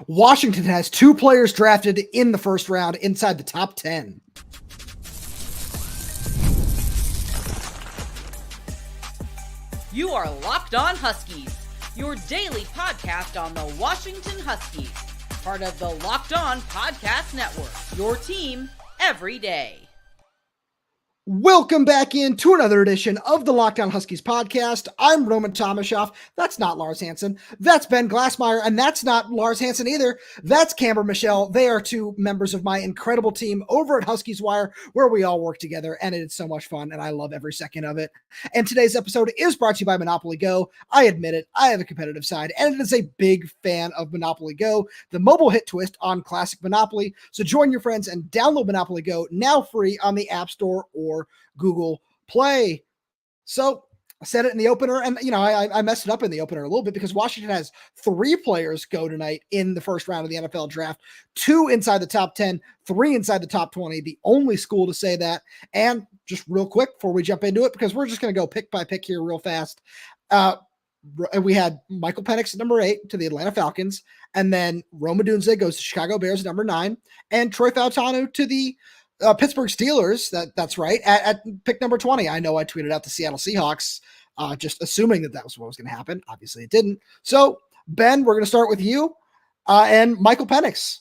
Washington has 2 players drafted in the first round inside the top 10. You are Locked On Huskies, your daily podcast on the Washington Huskies, part of the Locked On Podcast Network, your team every day. Welcome back into another edition of the Locked On Huskies podcast. I'm Roman Tomashoff. That's not Lars Hansen. That's Ben Glassmire. And that's not Lars Hansen either. That's Camber Michelle. They are 2 members of my incredible team over at Huskies Wire, where we all work together. And it's so much fun. And I love every second of it. And today's episode is brought to you by Monopoly Go. I admit it. I have a competitive side. And it is a big fan of Monopoly Go, the mobile hit twist on classic Monopoly. So join your friends and download Monopoly Go now free on the App Store or Google Play. So I said it in the opener, and I messed it up in the opener a little bit because Washington has 3 players go tonight in the first round of the NFL draft, 2 inside the top 10, 3 inside the top 20, the only school to say that. And just real quick before we jump into it, because we're just going to go pick by pick here real fast. We had Michael Penix at number 8 to the Atlanta Falcons, and then Rome Odunze goes to Chicago Bears at number 9, and Troy Fautanu to the Pittsburgh Steelers, that's right, at pick number 20. I know I tweeted out the Seattle Seahawks, just assuming that was what was going to happen. Obviously, it didn't. So, Ben, we're going to start with you and Michael Penix.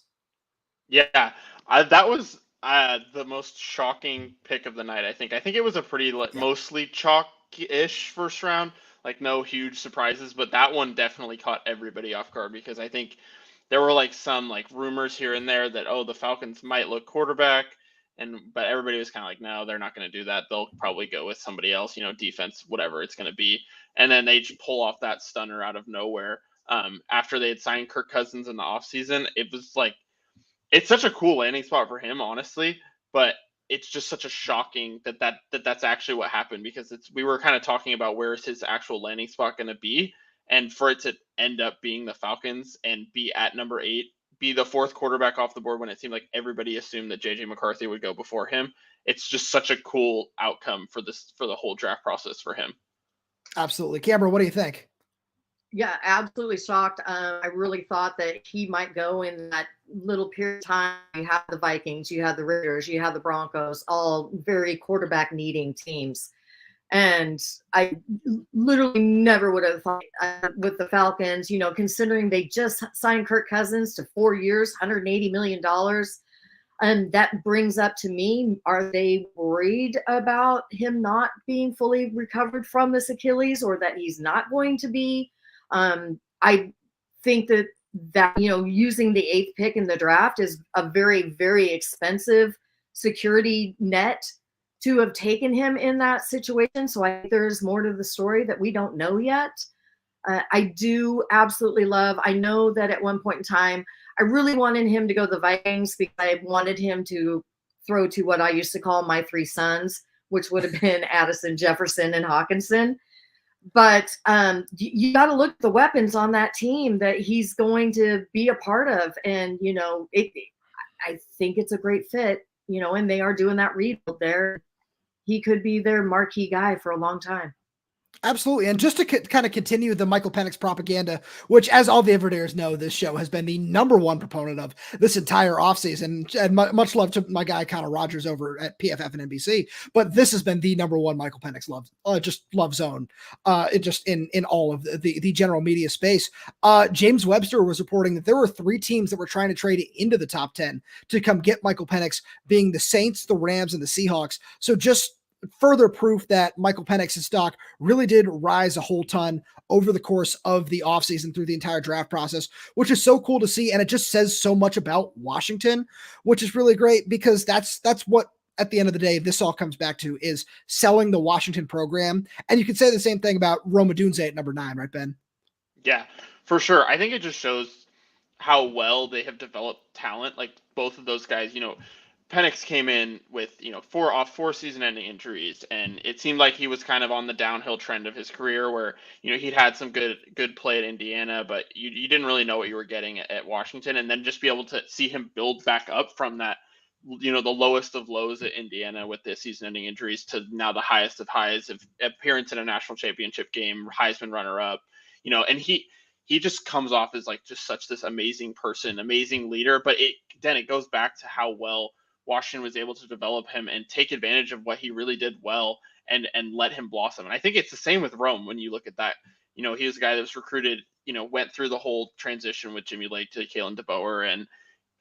Yeah, that was the most shocking pick of the night, I think. I think it was a pretty mostly chalk-ish first round, like no huge surprises, but that one definitely caught everybody off guard because I think there were some rumors here and there that, the Falcons might look quarterback. But everybody was kind of like, no, they're not going to do that. They'll probably go with somebody else, defense, whatever it's going to be. And then they just pull off that stunner out of nowhere. After they had signed Kirk Cousins in the offseason, it was it's such a cool landing spot for him, honestly. But it's just such a shocking that's actually what happened because we were kind of talking about where is his actual landing spot going to be. And for it to end up being the Falcons and be at number 8, be the 4th quarterback off the board when it seemed like everybody assumed that JJ McCarthy would go before him. It's just such a cool outcome for the whole draft process for him. Absolutely. Camber, what do you think? Yeah, absolutely shocked. I really thought that he might go in that little period of time. You have the Vikings, you have the Raiders, you have the Broncos, all very quarterback needing teams. And I literally never would have thought with the Falcons, considering they just signed Kirk Cousins to 4 years, $180 million. And that brings up to me, are they worried about him not being fully recovered from this Achilles or that he's not going to be? I think that using the 8th pick in the draft is a very, very expensive security net to have taken him in that situation. So I think there's more to the story that we don't know yet. I do absolutely love, I know that at one point in time, I really wanted him to go to the Vikings because I wanted him to throw to what I used to call my 3 sons, which would have been Addison, Jefferson, and Hawkinson. But you got to look at the weapons on that team that he's going to be a part of. And, I think it's a great fit, and they are doing that rebuild there. He could be their marquee guy for a long time. Absolutely. And just to kind of continue the Michael Penix propaganda, which as all the Everydayers know, this show has been the number 1 proponent of this entire offseason. And much love to my guy, Connor Rogers over at PFF and NBC. But this has been the number 1 Michael Penix love zone in all of the general media space. James Webster was reporting that there were 3 teams that were trying to trade into the top 10 to come get Michael Penix, being the Saints, the Rams, and the Seahawks. So just further proof that Michael Penix's stock really did rise a whole ton over the course of the offseason through the entire draft process, which is so cool to see. And it just says so much about Washington, which is really great because that's what, at the end of the day, this all comes back to is selling the Washington program. And you could say the same thing about Rome Odunze at number 9, right, Ben? Yeah, for sure. I think it just shows how well they have developed talent. Like both of those guys, Penix came in with, 4 season-ending injuries, and it seemed like he was kind of on the downhill trend of his career where, he'd had some good play at Indiana, but you didn't really know what you were getting at Washington, and then just be able to see him build back up from that, the lowest of lows at Indiana with the season-ending injuries to now the highest of highs of appearance in a national championship game, Heisman runner-up, and he just comes off as like just such this amazing person, amazing leader. But it goes back to how well Washington was able to develop him and take advantage of what he really did well and let him blossom. And I think it's the same with Rome when you look at that. He was a guy that was recruited, went through the whole transition with Jimmy Lake to Kalen DeBoer, and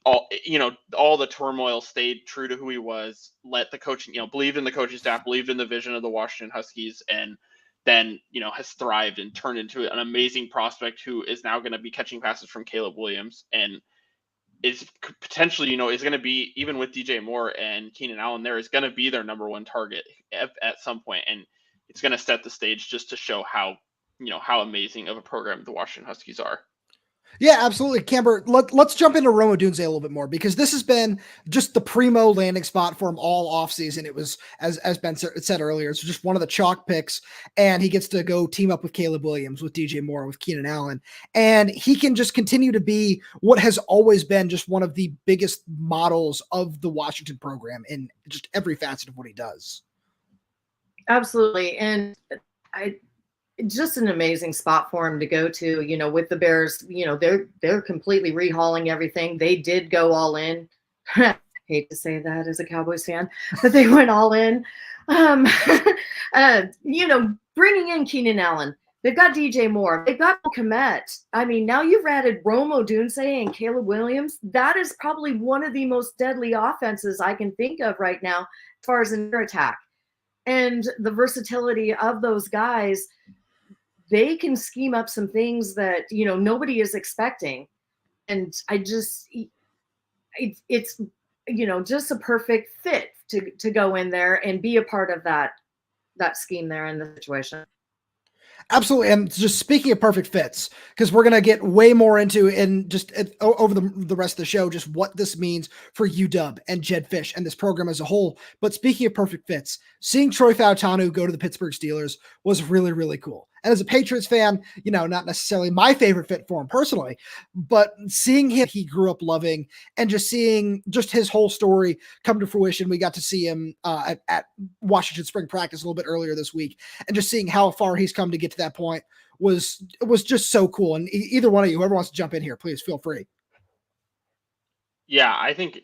all the turmoil, stayed true to who he was, let the coaching, believed in the coaching staff, believed in the vision of the Washington Huskies, and then, has thrived and turned into an amazing prospect who is now going to be catching passes from Caleb Williams and is potentially, is going to be, even with DJ Moore and Keenan Allen there, is going to be their number one target at some point. And it's going to set the stage just to show how amazing of a program the Washington Huskies are. Yeah, absolutely. Camber, let's jump into Rome Odunze a little bit more, because this has been just the primo landing spot for him all offseason. It was, as Ben said earlier, it's just one of the chalk picks, and he gets to go team up with Caleb Williams, with DJ Moore, with Keenan Allen, and he can just continue to be what has always been just one of the biggest models of the Washington program in just every facet of what he does. Absolutely. And just an amazing spot for him to go to, with the Bears. They're completely rehauling everything. They did go all in. Hate to say that as a Cowboys fan, but they went all in. Bringing in Keenan Allen. They've got DJ Moore. They've got Komet. I mean, now you've added Rome Odunze and Caleb Williams. That is probably one of the most deadly offenses I can think of right now as far as an air attack. And the versatility of those guys, they can scheme up some things that, nobody is expecting. And it's just a perfect fit to go in there and be a part of that scheme there in the situation. Absolutely. And just speaking of perfect fits, because we're going to get way more into over the rest of the show, just what this means for UW and Jedd Fisch and this program as a whole. But speaking of perfect fits, seeing Troy Fautanu go to the Pittsburgh Steelers was really, really cool. And as a Patriots fan, not necessarily my favorite fit for him personally, but seeing him, he grew up loving, and just seeing just his whole story come to fruition. We got to see him at Washington spring practice a little bit earlier this week, and just seeing how far he's come to get to that point was just so cool. And either one of you, whoever wants to jump in here, please feel free. Yeah, I think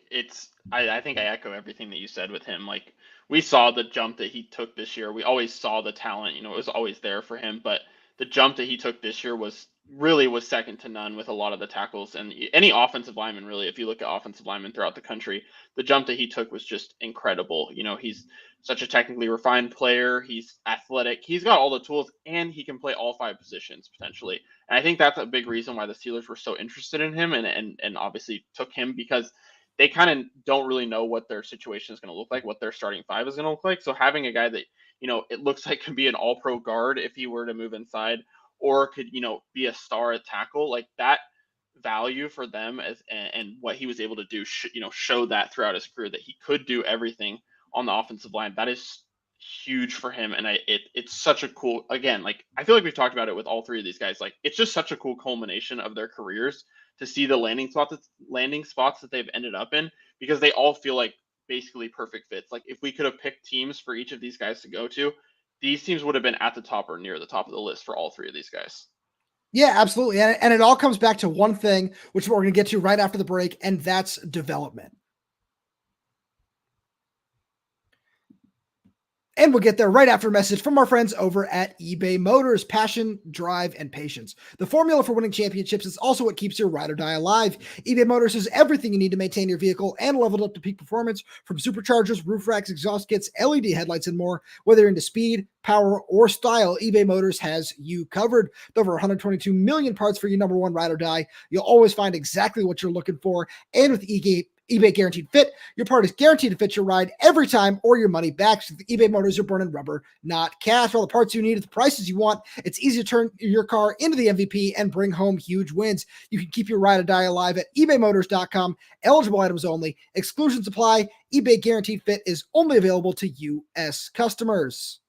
I think I echo everything that you said with him. Like, we saw the jump that he took this year. We always saw the talent, it was always there for him, but the jump that he took this year was second to none with a lot of the tackles and any offensive lineman, really. If you look at offensive linemen throughout the country, the jump that he took was just incredible. He's such a technically refined player. He's athletic. He's got all the tools, and he can play all five positions potentially. And I think that's a big reason why the Steelers were so interested in him and obviously took him, because they kind of don't really know what their situation is going to look like, what their starting five is going to look like. So having a guy that, it looks like can be an all-pro guard if he were to move inside, or could, be a star at tackle, like that value for them and what he was able to do, show that throughout his career, that he could do everything on the offensive line. That is huge for him. And it's such a cool, again, like, I feel like we've talked about it with all three of these guys. Like, it's just such a cool culmination of their careers to see the landing spots that they've ended up in, because they all feel like basically perfect fits. Like, if we could have picked teams for each of these guys to go to, these teams would have been at the top or near the top of the list for all three of these guys. Yeah, absolutely. And it all comes back to one thing, which we're going to get to right after the break, and that's development. And we'll get there right after a message from our friends over at eBay Motors. Passion, drive, and patience. The formula for winning championships is also what keeps your ride or die alive. eBay Motors has everything you need to maintain your vehicle and level it up to peak performance, from superchargers, roof racks, exhaust kits, LED headlights, and more. Whether you're into speed, power, or style, eBay Motors has you covered. With over 122 million parts for your number one ride or die, you'll always find exactly what you're looking for. And with eBay Guaranteed Fit, your part is guaranteed to fit your ride every time, or your money back. So the eBay Motors are burning rubber, not cash. For all the parts you need at the prices you want, it's easy to turn your car into the MVP and bring home huge wins. You can keep your ride or die alive at ebaymotors.com. Eligible items only. Exclusions apply. eBay Guaranteed Fit is only available to U.S. customers.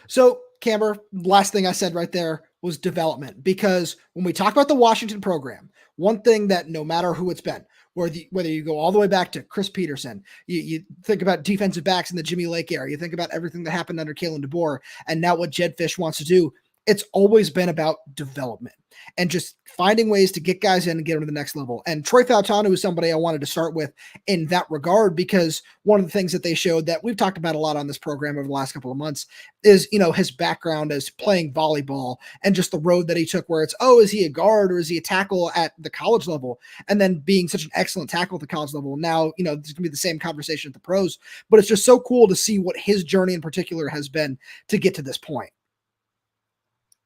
So, Camber, last thing I said right there was development, because when we talk about the Washington program, one thing that no matter who it's been, whether you go all the way back to Chris Peterson, you think about defensive backs in the Jimmy Lake era, you think about everything that happened under Kalen DeBoer, and now what Jedd Fisch wants to do, it's always been about development and just finding ways to get guys in and get them to the next level. And Troy Fautanu is somebody I wanted to start with in that regard, because one of the things that they showed that we've talked about a lot on this program over the last couple of months is, his background as playing volleyball and just the road that he took, where it's, is he a guard or is he a tackle at the college level? And then being such an excellent tackle at the college level. Now, there's going to be the same conversation at the pros, but it's just so cool to see what his journey in particular has been to get to this point.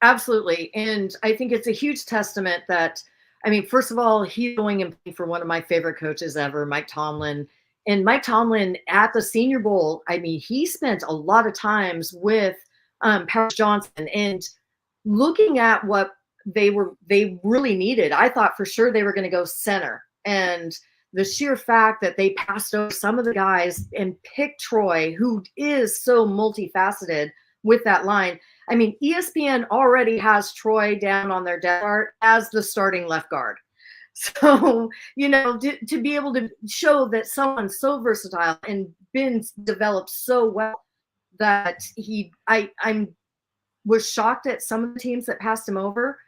Absolutely. And I think it's a huge testament that, first of all, he's going and playing for one of my favorite coaches ever, Mike Tomlin. And Mike Tomlin at the Senior Bowl, he spent a lot of times with Paris Johnson, and looking at what they really needed. I thought for sure they were going to go center. And the sheer fact that they passed over some of the guys and picked Troy, who is so multifaceted with that line. ESPN already has Troy down on their depth chart as the starting left guard. So, to be able to show that someone's so versatile and been developed so well that I was shocked at some of the teams that passed him over,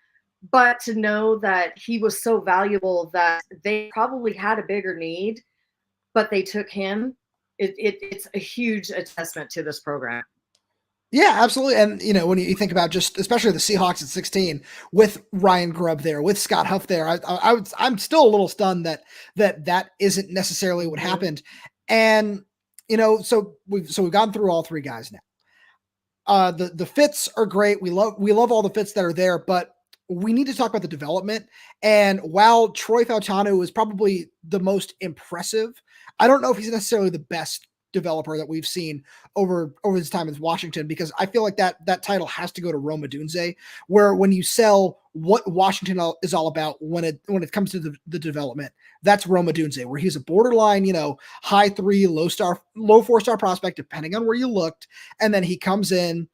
but to know that he was so valuable that they probably had a bigger need, but they took him, it's a huge testament to this program. Yeah, absolutely. And, when you think about just, especially the Seahawks at 16 with Ryan Grubb there, with Scott Huff there, I'm still a little stunned that isn't necessarily what happened. And, so we've gone through all three guys now. The fits are great. We love all the fits that are there, but we need to talk about the development. And while Troy Fautanu is probably the most impressive, I don't know if he's necessarily the best developer that we've seen over his time in Washington, because I feel like that title has to go to Rome Odunze, where when you sell what Washington is all about when it comes to the development, that's Rome Odunze, where he's a borderline, high 3, low 4-star prospect, depending on where you looked. And then he comes in,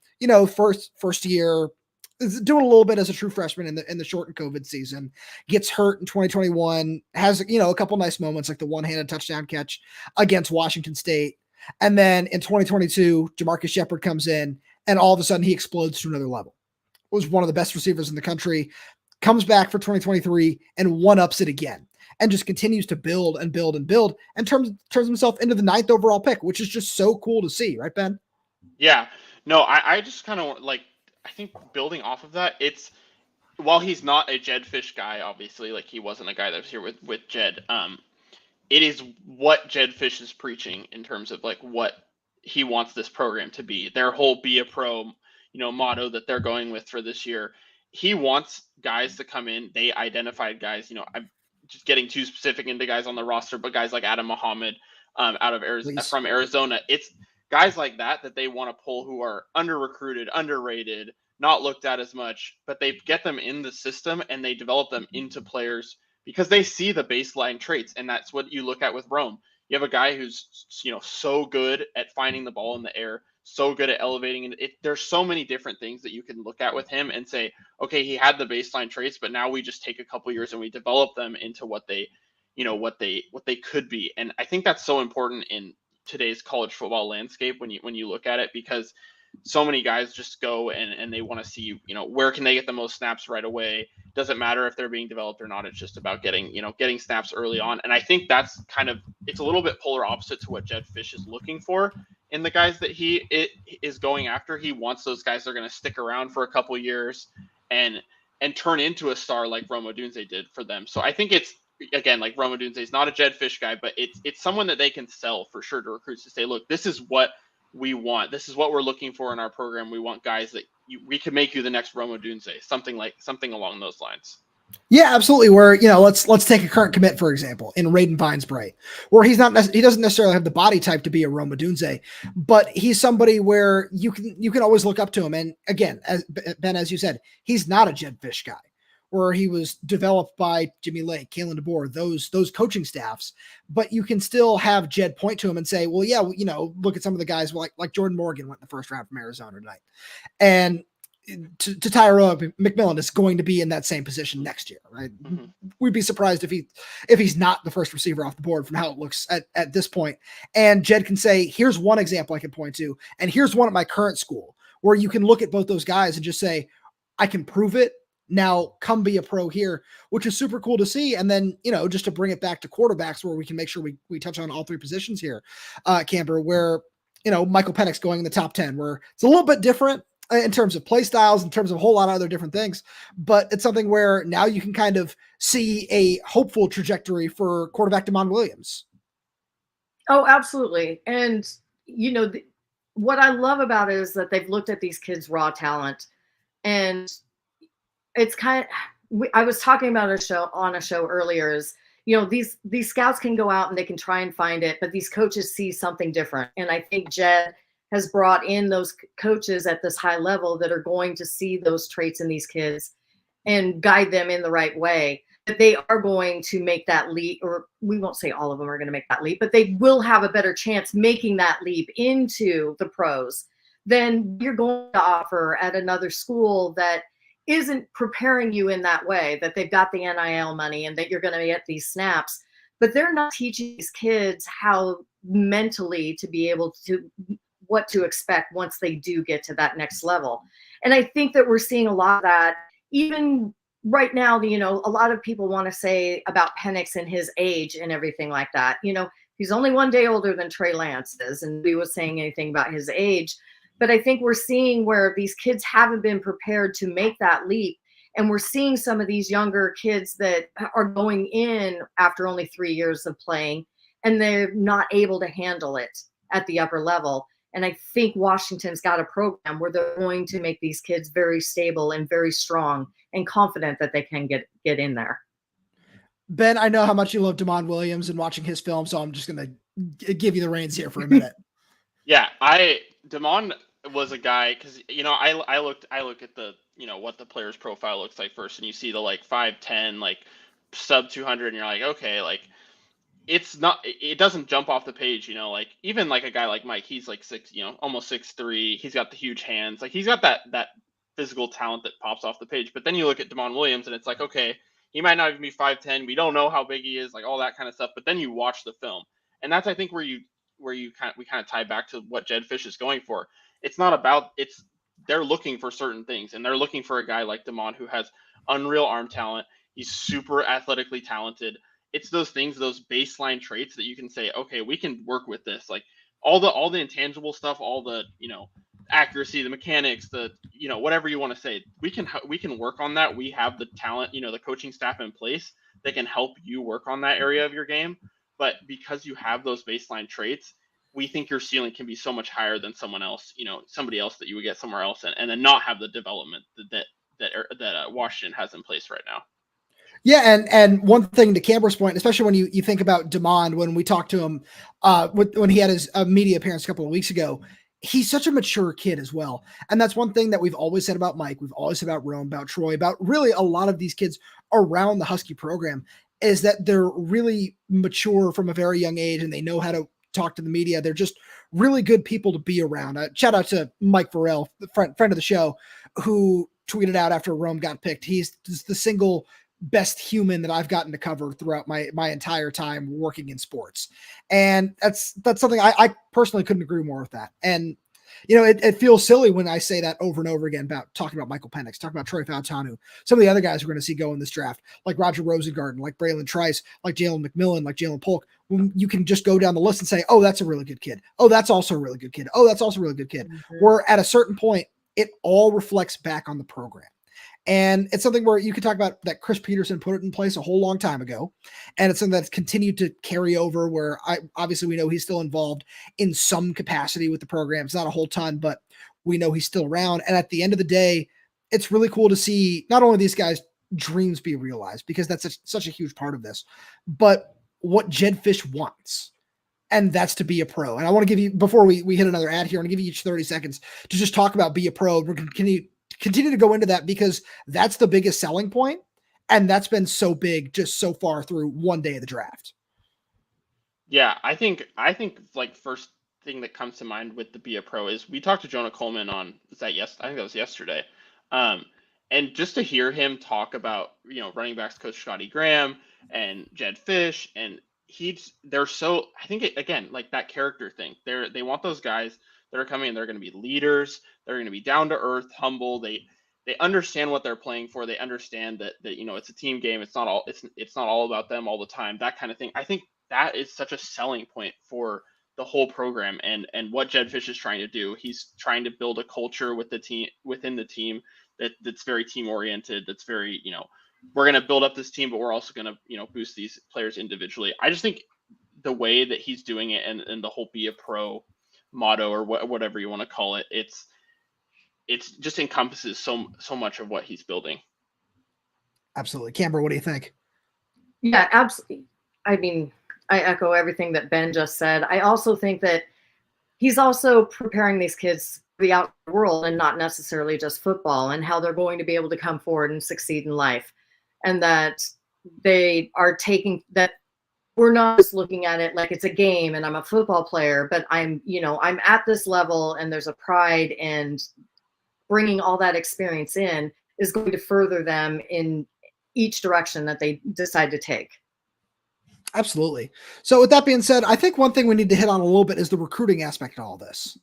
first year, doing a little bit as a true freshman in the shortened COVID season, gets hurt in 2021, has, a couple nice moments like the one-handed touchdown catch against Washington State. And then in 2022, Jamarcus Shepard comes in and all of a sudden he explodes to another level. Was one of the best receivers in the country, comes back for 2023 and one-ups it again, and just continues to build and build and build, and turns himself into the 9th overall pick, which is just so cool to see. Right, Ben? Yeah, no, I just kind of I think building off of that, it's, while he's not a Jedd Fisch guy, obviously, he wasn't a guy that was here with Jedd, it is what Jedd Fisch is preaching in terms of what he wants this program to be. Their whole be a pro, motto that they're going with for this year. He wants guys to come in. They identified guys, I'm just getting too specific into guys on the roster, but guys like Adam Muhammad out of Arizona, from Arizona. It's guys like that they want to pull, who are under-recruited, underrated, not looked at as much, but they get them in the system and they develop them into players because they see the baseline traits. And that's what you look at with Rome. You have a guy who's, so good at finding the ball in the air, so good at elevating it. There's so many different things that you can look at with him and say, okay, he had the baseline traits, but now we just take a couple years and we develop them into what they could be. And I think that's so important in today's college football landscape when you look at it, because so many guys just go and they want to see, where can they get the most snaps right away. Doesn't matter if they're being developed or not. It's just about getting snaps early on. And I think that's it's a little bit polar opposite to what Jedd Fisch is looking for in the guys that he is going after. He wants those guys that are going to stick around for a couple years and turn into a star like Rome Odunze did for them. So I think it's, again, Rome Odunze is not a Jedd Fisch guy, but it's someone that they can sell for sure to recruits to say, look, this is what we want. This is what we're looking for in our program. We want guys that we can make you the next Rome Odunze, something along those lines. Yeah, absolutely. Where, let's take a current commit, for example, in Raiden Vines-Bright, where he doesn't necessarily have the body type to be a Rome Odunze, but he's somebody where you can always look up to him. And again, as you said, he's not a Jedd Fisch guy, where he was developed by Jimmy Lake, Kalen DeBoer, those coaching staffs, but you can still have Jedd point to him and say, well, yeah, look at some of the guys like Jordan Morgan went in the first round from Arizona tonight. And to Tyrone McMillan is going to be in that same position next year, right? Mm-hmm. We'd be surprised if he's not the first receiver off the board from how it looks at this point. And Jedd can say, here's one example I can point to, and here's one at my current school, where you can look at both those guys and just say, I can prove it. Now come be a pro here, which is super cool to see. And then, just to bring it back to quarterbacks, where we can make sure we touch on all three positions here, Camber, where, Michael Penix going in the top 10, where it's a little bit different in terms of play styles, in terms of a whole lot of other different things, but it's something where now you can kind of see a hopeful trajectory for quarterback Demond Williams. Oh, absolutely. And, what I love about it is that they've looked at these kids' raw talent, and it's I was talking about on a show earlier is, these scouts can go out and they can try and find it, but these coaches see something different. And I think Jedd has brought in those coaches at this high level that are going to see those traits in these kids and guide them in the right way. That they are going to make that leap, or we won't say all of them are going to make that leap, but they will have a better chance making that leap into the pros than you're going to offer at another school that isn't preparing you in that way, that they've got the NIL money and that you're going to get these snaps, but they're not teaching these kids how mentally to be able to what to expect once they do get to that next level. And I think that we're seeing a lot of that even right now. A lot of people want to say about Penix and his age and everything like that. He's only one day older than Trey Lance is, and we was saying anything about his age. But I think we're seeing where these kids haven't been prepared to make that leap. And we're seeing some of these younger kids that are going in after only 3 years of playing, and they're not able to handle it at the upper level. And I think Washington's got a program where they're going to make these kids very stable and very strong and confident that they can get in there. Ben, I know how much you love Demond Williams and watching his film, so I'm just going to give you the reins here for a minute. Yeah, Demond was a guy, because I look at the what the player's profile looks like first, and you see the 5'10", sub 200, and you're like, okay, it doesn't jump off the page, even a guy like Mike, he's 6, almost 6'3", he's got the huge hands, he's got that physical talent that pops off the page. But then you look at Demond Williams, and it's okay, he might not even be 5'10", we don't know how big he is, all that kind of stuff. But then you watch the film, and that's, I think, where we kind of tie back to what Jedd Fisch is going for. It's not about, they're looking for certain things, and they're looking for a guy like Demond who has unreal arm talent. He's super athletically talented. It's those things, those baseline traits that you can say, okay, we can work with this. All the intangible stuff, all the, accuracy, the mechanics, the, whatever you want to say, we can work on that. We have the talent, the coaching staff in place that can help you work on that area of your game. But because you have those baseline traits, we think your ceiling can be so much higher than someone else, somebody else that you would get somewhere else, and then not have the development that Washington has in place right now. Yeah, and one thing to Camber's point, especially when you think about Demond, when we talked to him when he had his media appearance a couple of weeks ago, he's such a mature kid as well. And that's one thing that we've always said about Mike, we've always said about Rome, about Troy, about really a lot of these kids around the Husky program, is that they're really mature from a very young age, and they know how to talk to the media. They're just really good people to be around. Shout out to Mike Farrell, the friend of the show, who tweeted out after Rome got picked, he's the single best human that I've gotten to cover throughout my entire time working in sports. And that's something I personally couldn't agree more with that. And, it feels silly when I say that over and over again about talking about Michael Penix, talking about Troy Fautanu, some of the other guys we're going to see go in this draft, like Roger Rosengarten, like Braylon Trice, like Jalen McMillan, like Jalen Polk. When you can just go down the list and say, oh, that's a really good kid. Oh, that's also a really good kid. Oh, that's also a really good kid. Mm-hmm. Where at a certain point, it all reflects back on the program. And it's something where you could talk about that Chris Peterson put it in place a whole long time ago. And it's something that's continued to carry over, where obviously we know he's still involved in some capacity with the program. It's not a whole ton, but we know he's still around. And at the end of the day, it's really cool to see not only these guys' dreams be realized, because that's such a huge part of this, but what Jedd Fisch wants. And that's to be a pro. And I want to give you, before we hit another ad here, I want to give you each 30 seconds to just talk about be a pro. We're going to continue to go into that, because that's the biggest selling point, and that's been so big just so far through one day of the draft. Yeah, I think first thing that comes to mind with the be a pro is we talked to Jonah Coleman on, I think that was yesterday, And just to hear him talk about, running backs coach Scotty Graham and Jedd Fisch, and they're so, I think again, like that character thing, they want those guys that are coming in, they're going to be leaders. They're going to be down to earth, humble. They understand what they're playing for. They understand that it's a team game. It's not all about them all the time, that kind of thing. I think that is such a selling point for the whole program and what Jedd Fisch is trying to do. He's trying to build a culture within the team that's very team oriented. That's very, we're going to build up this team, but we're also going to, boost these players individually. I just think the way that he's doing it and the whole be a pro motto or whatever you want to call it, it's just encompasses so much of what he's building. Absolutely. Camber, what do you think? Yeah, absolutely. I mean, I echo everything that Ben just said. I also think that he's also preparing these kids for the outside world and not necessarily just football, and how they're going to be able to come forward and succeed in life. And that they are taking that we're not just looking at it like it's a game and I'm a football player, but I'm at this level and there's a pride, and bringing all that experience in is going to further them in each direction that they decide to take. Absolutely. So with that being said, I think one thing we need to hit on a little bit is the recruiting aspect of all this.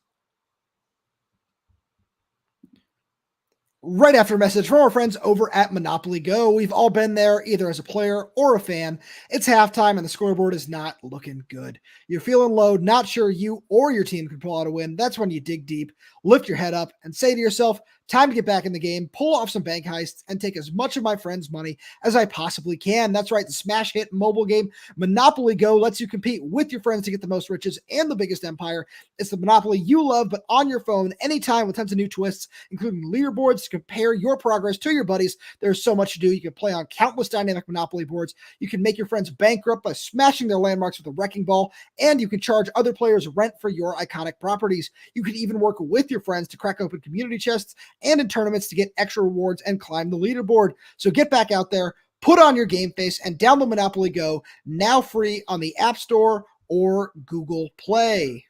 Right after a message from our friends over at Monopoly Go. We've all been there, either as a player or a fan. It's halftime and the scoreboard is not looking good. You're feeling low, not sure you or your team can pull out a win. That's when you dig deep, lift your head up, and say to yourself, time to get back in the game, pull off some bank heists, and take as much of my friends' money as I possibly can. That's right, the smash hit mobile game Monopoly Go lets you compete with your friends to get the most riches and the biggest empire. It's the Monopoly you love, but on your phone anytime, with tons of new twists, including leaderboards to compare your progress to your buddies. There's so much to do. You can play on countless dynamic Monopoly boards. You can make your friends bankrupt by smashing their landmarks with a wrecking ball, and you can charge other players rent for your iconic properties. You can even work with your friends to crack open community chests and in tournaments to get extra rewards and climb the leaderboard. So get back out there, put on your game face, and download Monopoly Go, now free on the App Store or Google Play.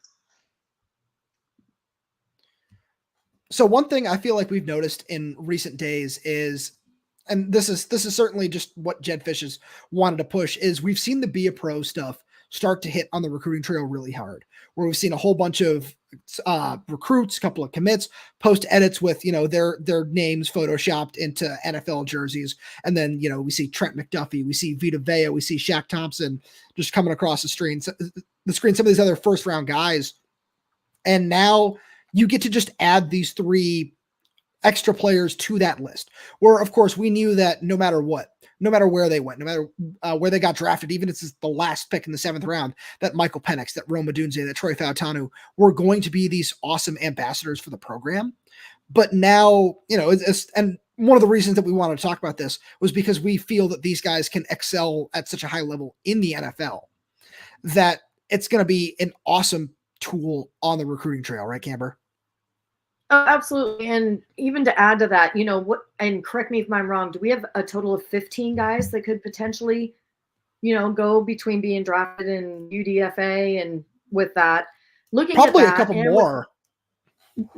So one thing I feel like we've noticed in recent days is, and this is certainly just what Jedd Fisch has wanted to push, is we've seen the Be a Pro stuff start to hit on the recruiting trail really hard, where we've seen a whole bunch of recruits, a couple of commits, post edits with, their names photoshopped into NFL jerseys. And then, we see Trent McDuffie, we see Vita Vea, we see Shaq Thompson just coming across the screen, some of these other first round guys. And now you get to just add these 3 extra players to that list, where of course we knew that no matter where they went, no matter where they got drafted, even if it's the last pick in the 7th round, that Michael Penix, that Rome Odunze, that Troy Fautanu were going to be these awesome ambassadors for the program. But now, and one of the reasons that we wanted to talk about this was because we feel that these guys can excel at such a high level in the NFL that it's going to be an awesome tool on the recruiting trail, right, Camber? Oh, absolutely. And even to add to that, and correct me if I'm wrong, do we have a total of 15 guys that could potentially, go between being drafted in UDFA and with that? Looking probably at that, a couple more.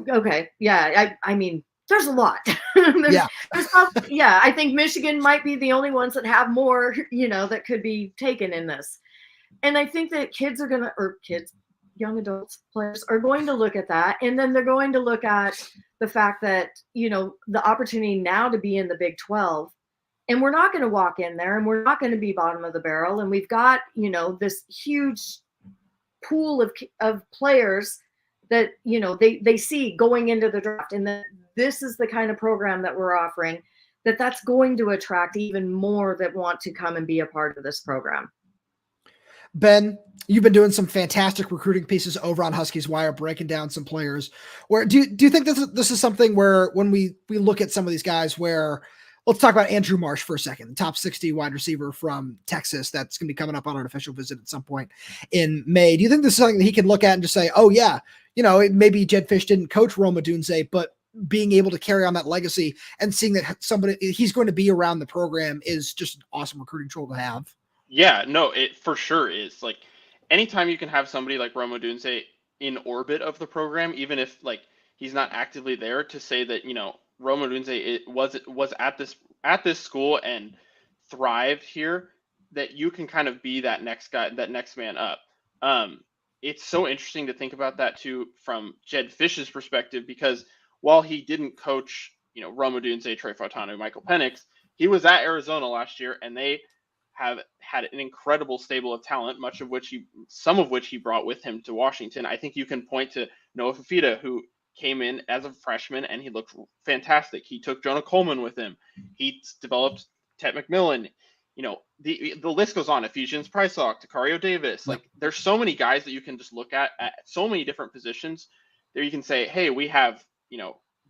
Okay. Yeah. I mean, there's a lot. There's probably, I think Michigan might be the only ones that have more, that could be taken in this. And I think that young adults, players are going to look at that, and then they're going to look at the fact that, the opportunity now to be in the Big 12, and we're not going to walk in there and we're not going to be bottom of the barrel. And we've got, this huge pool of players that, they see going into the draft, and that this is the kind of program that we're offering, that's going to attract even more that want to come and be a part of this program. Ben, you've been doing some fantastic recruiting pieces over on Huskies Wire, breaking down some players. Where do you think this is something where, when we look at some of these guys, where, let's talk about Andrew Marsh for a second, the top 60 wide receiver from Texas that's going to be coming up on an official visit at some point in May. Do you think this is something that he can look at and just say, oh yeah, maybe Jedd Fisch didn't coach Rome Odunze, but being able to carry on that legacy and seeing that he's going to be around the program is just an awesome recruiting tool to have? Yeah, no, it for sure is. Like, anytime you can have somebody like Rome Odunze in orbit of the program, even if he's not actively there, to say that, Rome Odunze was at this school and thrived here, that you can kind of be that next guy, that next man up. It's so interesting to think about that too from Jedd Fisch's perspective, because while he didn't coach, Rome Odunze, Troy Fautanu, Michael Penix, he was at Arizona last year, and they have had an incredible stable of talent, some of which he brought with him to Washington. I think you can point to Noah Fafita, who came in as a freshman and he looked fantastic. He took Jonah Coleman with him. He developed Tet McMillan. The list goes on. Ephesians Pricelock, Takario Davis. Like, there's so many guys that you can just look at so many different positions there. You can say, hey, we have,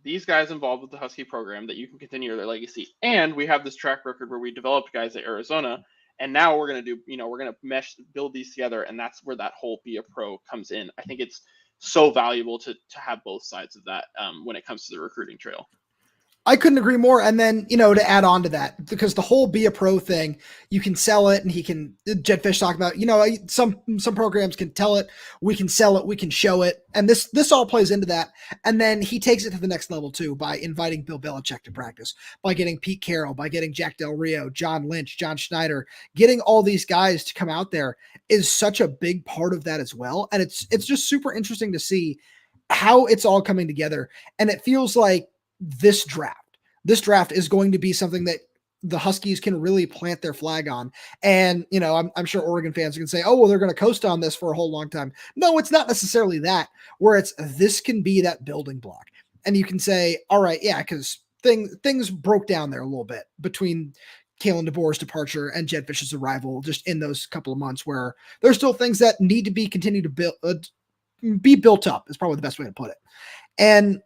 these guys involved with the Husky program that you can continue their legacy. And we have this track record where we developed guys at Arizona. And now we're going to we're going to build these together. And that's where that whole be a pro comes in. I think it's so valuable to have both sides of that when it comes to the recruiting trail. I couldn't agree more. And then, to add on to that, because the whole be a pro thing, you can sell it, and Jedd Fisch talked about, some programs can tell it, we can sell it, we can show it. And this all plays into that. And then he takes it to the next level too, by inviting Bill Belichick to practice, by getting Pete Carroll, by getting Jack Del Rio, John Lynch, John Schneider, getting all these guys to come out there is such a big part of that as well. And it's just super interesting to see how it's all coming together. And it feels like this draft is going to be something that the Huskies can really plant their flag on. And, I'm sure Oregon fans can say, oh, well, they're going to coast on this for a whole long time. No, it's not necessarily that, where this can be that building block. And you can say, all right, yeah, because things broke down there a little bit between Kalen DeBoer's departure and Jedd Fisch's arrival, just in those couple of months, where there's still things that need to be continued to be built up, is probably the best way to put it. And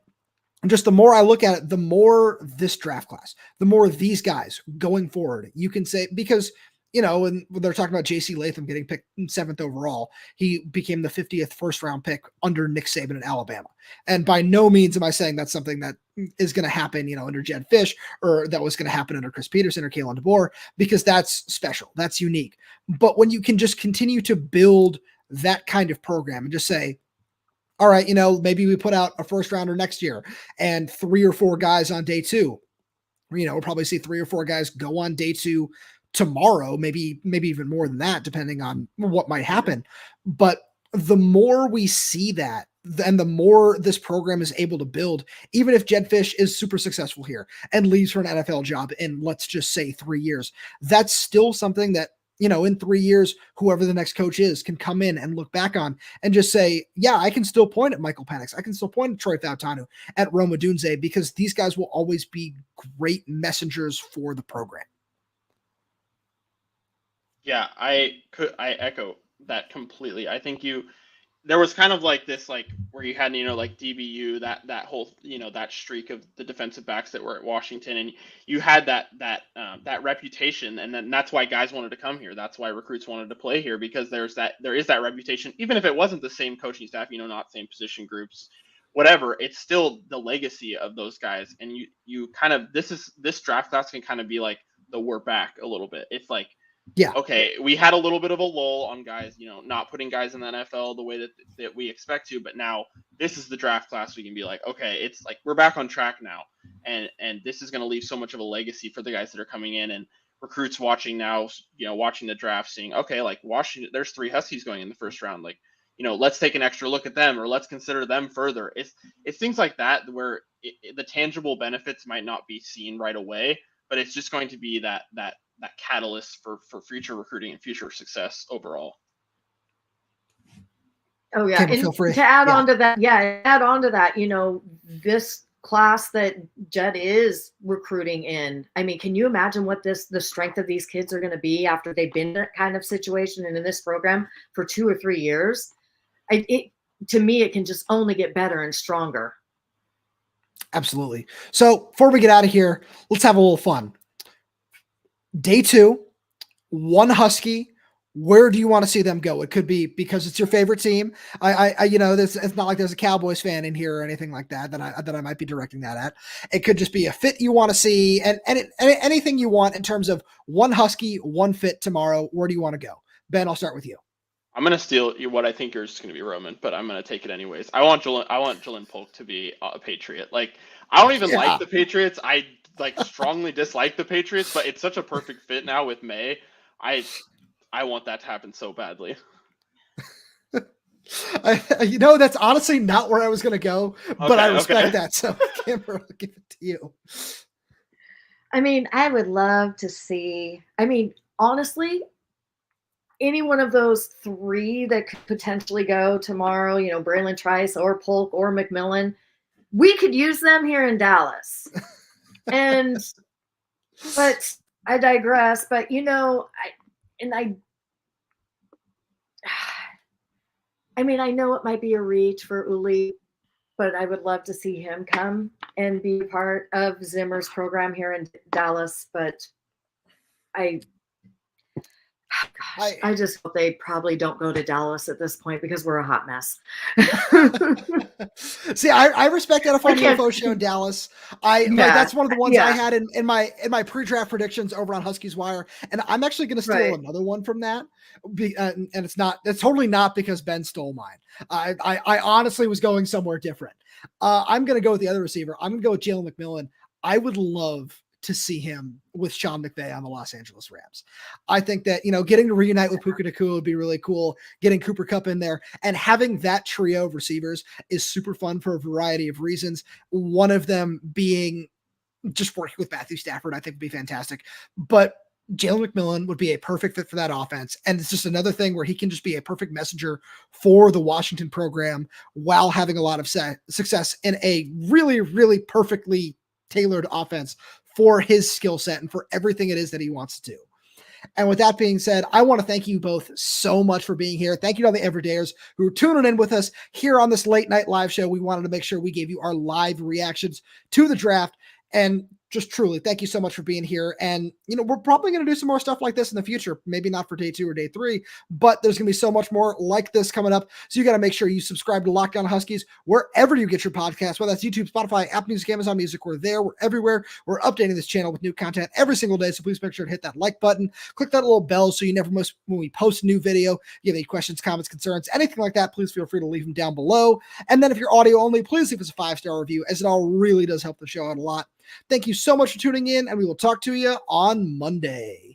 just the more I look at it, the more this draft class, the more these guys going forward, you can say, because, when they're talking about JC Latham getting picked 7th overall, he became the 50th first round pick under Nick Saban in Alabama. And by no means am I saying that's something that is going to happen, under Jedd Fisch, or that was going to happen under Chris Peterson or Kalen DeBoer, because that's special. That's unique. But when you can just continue to build that kind of program and just say, all right, maybe we put out a first rounder next year and 3 or 4 guys on day 2. We'll probably see 3 or 4 guys go on day 2 tomorrow, maybe even more than that, depending on what might happen. But the more we see that, and the more this program is able to build, even if Jedd Fisch is super successful here and leaves for an NFL job in, let's just say, 3 years, that's still something that, in 3 years, whoever the next coach is can come in and look back on and just say, yeah, I can still point at Michael Penix. I can still point at Troy Fautanu, at Rome Odunze, because these guys will always be great messengers for the program. Yeah, I echo that completely. I think there was kind of like this, like, where you had, like DBU, that whole, that streak of the defensive backs that were at Washington, and you had that reputation, and then that's why guys wanted to come here. That's why recruits wanted to play here, because there is that reputation, even if it wasn't the same coaching staff, not same position groups, whatever. It's still the legacy of those guys, and you kind of, this draft class can kind of be like we're back a little bit. It's like, yeah, okay, we had a little bit of a lull on guys, not putting guys in the NFL the way that we expect to, but now this is the draft class. We can be like, okay, it's like we're back on track now, and this is going to leave so much of a legacy for the guys that are coming in, and recruits watching now, watching the draft, seeing, okay, like Washington, there's 3 Huskies going in the first round, like, let's take an extra look at them, or let's consider them further. It's things like that where the tangible benefits might not be seen right away, but it's just going to be that catalyst for future recruiting and future success overall. Oh yeah. Camber, feel free. To add on to that, this class that Jedd is recruiting in, I mean, can you imagine what the strength of these kids are going to be after they've been in that kind of situation and in this program for 2 or 3 years? To me, it can just only get better and stronger. Absolutely. So before we get out of here, let's have a little fun. Day 2, 1 Husky. Where do you want to see them go? It could be because it's your favorite team. It's not like there's a Cowboys fan in here or anything like that I might be directing that at. It could just be a fit you want to see, and anything you want in terms of 1 Husky, 1 fit tomorrow. Where do you want to go? Ben, I'll start with you. I'm going to steal what I think yours is going to be, Roman, but I'm going to take it anyways. I want Jalen Polk to be a Patriot. Like, I don't even like the Patriots. I like strongly dislike the Patriots, but it's such a perfect fit now with May. I want that to happen so badly. That's honestly not where I was going to go, but I respect that. So, Camber, I'll give it to you. I mean, I would love to see. I mean, honestly, any one of those three that could potentially go tomorrow, Braylon Trice or Polk or McMillan, we could use them here in Dallas. But I digress. But, I mean, I know it might be a reach for Uli, but I would love to see him come and be part of Zimmer's program here in Dallas. But I just hope they probably don't go to Dallas at this point because we're a hot mess. See, I respect that on the info show in Dallas. That's one of the ones I had in my pre-draft predictions over on Huskies Wire, and I'm actually going to steal another one from that. And it's totally not because Ben stole mine. I honestly was going somewhere different. I'm going to go with the other receiver. I'm going to go with Jalen McMillan. I would love to see him with Sean McVay on the Los Angeles Rams. I think that, getting to reunite with Puka Nacua would be really cool. Getting Cooper Kupp in there and having that trio of receivers is super fun for a variety of reasons. One of them being just working with Matthew Stafford, I think would be fantastic. But Jalen McMillan would be a perfect fit for that offense. And it's just another thing where he can just be a perfect messenger for the Washington program while having a lot of success in a really, really perfectly tailored offense for his skill set and for everything it is that he wants to do. And with that being said, I want to thank you both so much for being here. Thank you to all the everydayers who are tuning in with us here on this late night live show. We wanted to make sure we gave you our live reactions to the draft. And just truly, thank you so much for being here. And, we're probably going to do some more stuff like this in the future. Maybe not for day 2 or day 3, but there's going to be so much more like this coming up. So you got to make sure you subscribe to Locked On Huskies wherever you get your podcasts, whether that's YouTube, Spotify, Apple Music, Amazon Music. We're there. We're everywhere. We're updating this channel with new content every single day. So please make sure to hit that like button, click that little bell so you never miss when we post a new video. If you have any questions, comments, concerns, anything like that, please feel free to leave them down below. And then if you're audio only, please leave us a 5-star review, as it all really does help the show out a lot. Thank you so much for tuning in, and we will talk to you on Monday.